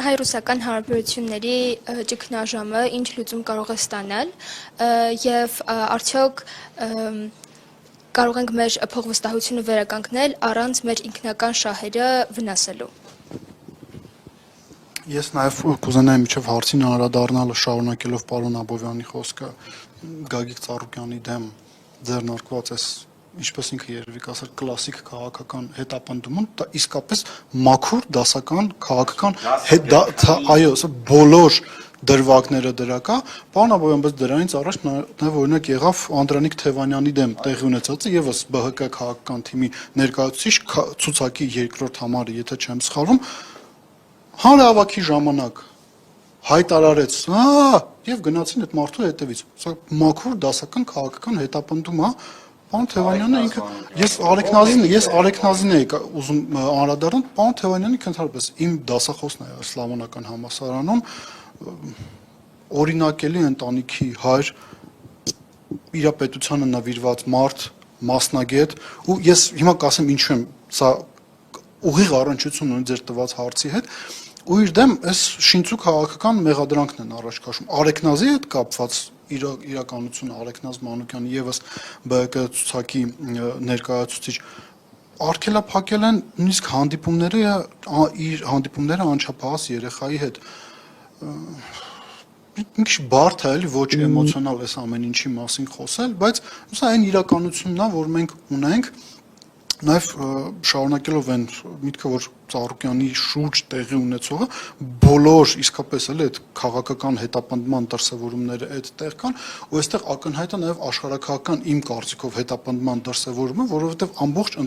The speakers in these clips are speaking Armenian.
հայ-ռուսական հարաբերությունների ճգնաժամը ինչ լուծում կարող է ստանալ եւ արդյոք կարող ենք մեր փոխվստահությունը վերականգնել առանց մեր ինքնական շահերը վնասելու։ Ես նաև կուզենայի միջև հարցին անդրադառնալը շարունակելով պարոն Աբովյանի խոսքը Գագիկ Ծառուկյանի դեմ ձեռնարկված էս ինչպես ինքը երևի կասեր կլասիկ քաղաքական հետապնդումն դա իսկապես մաքուր դասական քաղաքական այո բոլոր դրվագները դրակա պարոն Աբովյան բայց դրանից առաջ նաև օրինակ եղավ Անդրանիկ Թևանյանի դեմ տեղի ունեցածը եւս ԲՀԿ քաղաքական թիմի ներկայացուցիչ ցուցակի երկրորդ համարը եթե չեմ սխալվում հանրահավաքի ժամանակ հայտարարեց եւ գնացին այդ մարդու հետևից սա մաքուր դասական քաղաքական հետապնդում է Պարոն Թևանյանը ինքը ես Արեքնազին էի ուզում անդրադառնալ պարոն Թևանյանը ընդհանրապես իմ դասախոսն է Սլավոնական համալսարանում օրինակելի ընտանիքի հայր իր պետությանը նվիրված մարդ մասնագետ ու ես հիմա կասեմ ինչու եմ սա ուղիղ առնչություն ունի ձեր տված հարցի հետ ու իր դեմ այս շինծու քաղաքական մեղադրանքն են առաջ քաշում Արեքնազի հետ կապված իրականությունը Արեքնազ Մանուկյանը եւս ԲՀԿ ցուցակի ներկայացուցիչ արգելափակել են նույնիսկ հանդիպումները անչափահաս երեխայի հետ ինչ բարդ է էլի ոչ էմոցիոնալ էս ամեն ինչի մասին խոսել բայց սա այն իրականությունն է որ մենք ունենք Նաև շարունակելով այն միտքը որ Ծառուկյանի շուրջ տեղի ունեցողը բոլոր իսկապես էլ այդ քաղաքական հետապնդման դրսևորումները այդտեղ կան ու այստեղ ակնհայտ է նաև աշխարհակահական իմ կարծիքով հետապնդման դրսևորումը որովհետև ամբողջ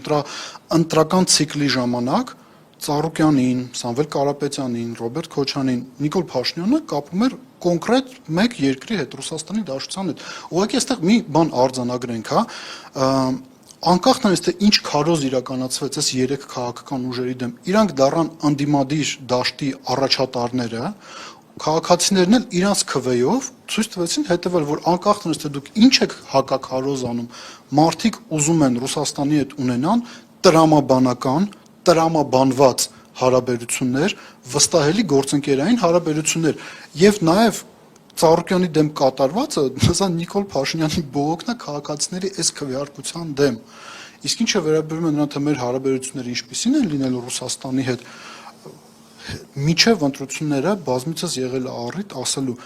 ընտրական ցիկլի ժամանակ Ծառուկյանին, Սամվել Կարապետյանին, Ռոբերտ Քոչանին, Նիկոլ Փաշինյանը կապում էր կոնկրետ մեկ երկրի հետ Ռուսաստանի Դաշնության հետ ուղղակի այստեղ մի բան արձանագրենք հա Անկախ նրանից թե ինչ քարոզ իրականացվեց այս երեք քաղաքական ուժերի դեմ, իրանք դառան անդիմադիր դաշտի առաջատարները, քաղաքացիներն էլ իրանց քվեով ցույց տվեցին հետևել, որ անկախ նրանից թե դուք ինչ եք հակաքարոզ անում, մարդիկ ուզում են Ռուսաստանի հետ ունենան տրամաբանական, տրամաբանված հարաբերություններ, վստահելի գործընկերային հարաբերություններ եւ նաեւ Ծառուկյանի դեմ կատարվածը սա Նիկոլ Փաշինյանի բողոքն է քաղաքացիների այս քվեարկության դեմ։ Իսկ ինչը վերաբերում է նրան թե մեր հարաբերությունները ինչպիսին են լինելու Ռուսաստանի հետ միջև ընտրությունները բազմիցս եղել է առիթ ասելու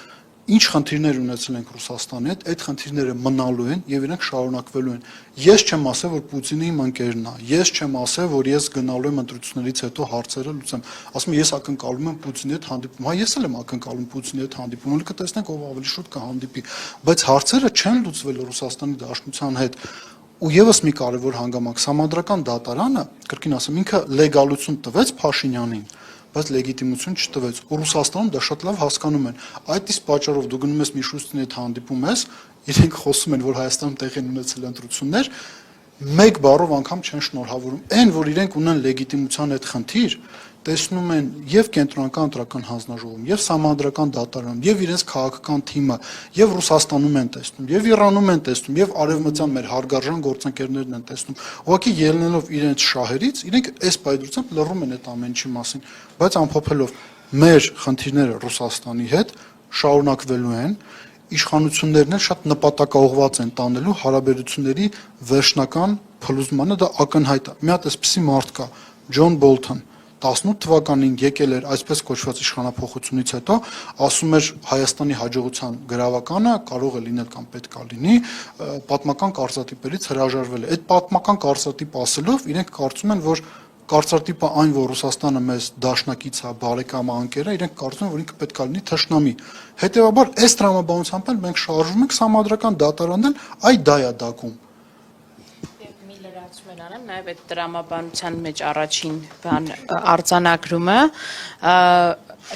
ինչ խնդիրներ ունեցել ենք Ռուսաստանի հետ, այդ խնդիրները մնալու են եւ իրենք շարունակվելու են։ Ես չեմ ասել, որ Պուտինի իմ ընկերն է։ Ես չեմ ասել, որ ես գնալու եմ ընտրություններից հետո հարցերը լուծեմ։ Ասում եմ, ես ակնկալում եմ Պուտինի հետ հանդիպում։ Հա, ես էլ եմ ակնկալում Պուտինի հետ հանդիպում, ու կտեսնենք ով ավելի շուտ կհանդիպի։ Բայց հարցերը չեն լուծվել Ռուսաստանի Դաշնության հետ։ Ու եւս մի կարևոր հանգամանք Սամանդրական դատարանը, կրկին ասեմ, ինքը լեգալություն տվեց Փաշինյանին, բայց լեգիտիմություն չտվեց։ Ռուսաստանում դա շատ լավ հասկանում են։ Այդ իսկ պատճառով դու գնում ես Միշուստինի հետ հանդիպում ես, իրենք խոսում են, որ Հայաստանում տեղի են ունեցել ընտրություններ, մեկ բառով անգամ չեն շնորհավորում։ Այն, որ իրենք ունեն լեգիտիմության այդ խնդիր, տեսնում են եւ կենտրոնական ընտրական հանձնաժողովում, եւ Սամանդրական դատարանում, եւ իրենց քաղաքական թիմը, եւ Ռուսաստանում են տեսնում, եւ Իրանում են տեսնում, եւ արևմտյան մեր հարգարժան գործընկերներն են տեսնում։ Ուղղակի ելնելով իրենց շահերից, իրենք այս պայծառությամբ լռում են այդ ամեն ինչի մասին, բայց ամփոփելով մեր խնդիրները Ռուսաստանի հետ շարունակվելու են, իշխանություններն էլ շատ նպատակաուղղված են տանելու հարաբերությունների վերջնական փլուզմանը, դա ակնհայտ է։ Մի հատ էսպիսի մարդ կա, Ջոն Բոլթոն 18 թվականին եկել էր այսպես կոչված իշխանափոխությունից հետո, ասում էր Հայաստանի հաջողության գրավականը կարող է լինել կամ պետք է լինի, պատմական կարծրատիպերից հրաժարվել է։ Այդ պատմական կարծրատիպ ասելով իրենք կարծում են, որ կարծրատիպը այն, որ Ռուսաստանը մեզ դաշնակից է, բարեկամ է, անկեր է, իրենք կարծում են, որ ինքը պետք է լինի թշնամի։ Հետևաբար այս տրամաբանությամբ էլ մենք շարժվում ենք Սամադրական դատարանն էլ այ դա է դակում։ Նաև այդ տրամաբանության մեջ առաջին բան արձանագրումը,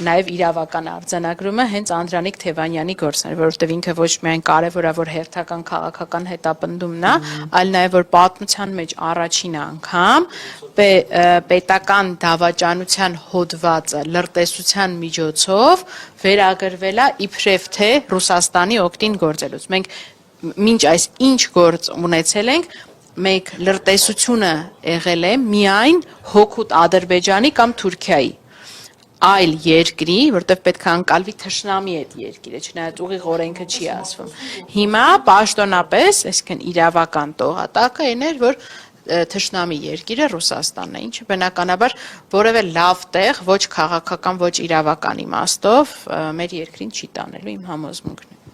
նաև իրավական արձանագրումը հենց Անդրանիկ Թևանյանի գործն էր, որովհետև ինքը ոչ միայն կարևոր է, որ հերթական քաղաքական հետապնդումն է, այլ նաև որ պատմության մեջ առաջին անգամ պետական դավաճանության հոդվածը լրտեսության միջոցով վերագրվել է իբրև թե Ռուսաստանի օգտին գործելուց։ Մենք մինչ այս ինչ գործ ունեցել ենք Մենք լրտեսությունը եղել է միայն հօգուտ Ադրբեջանի կամ Թուրքիայի։ այլ երկրի, որտեղ պետք է անկալվի թշնամի այդ երկիրը, չնայած ուղիղ օրենքը չի ասվում։ Հիմա պաշտոնապես, այսինքն իրավական տողատակը այն էր, որ թշնամի երկիրը Ռուսաստանն է, ինչը բնականաբար որևէ լավ տեղ, ոչ քաղաքական, ոչ իրավական իմաստով մեր երկրին չի տանելու իմ համոզմունքն է։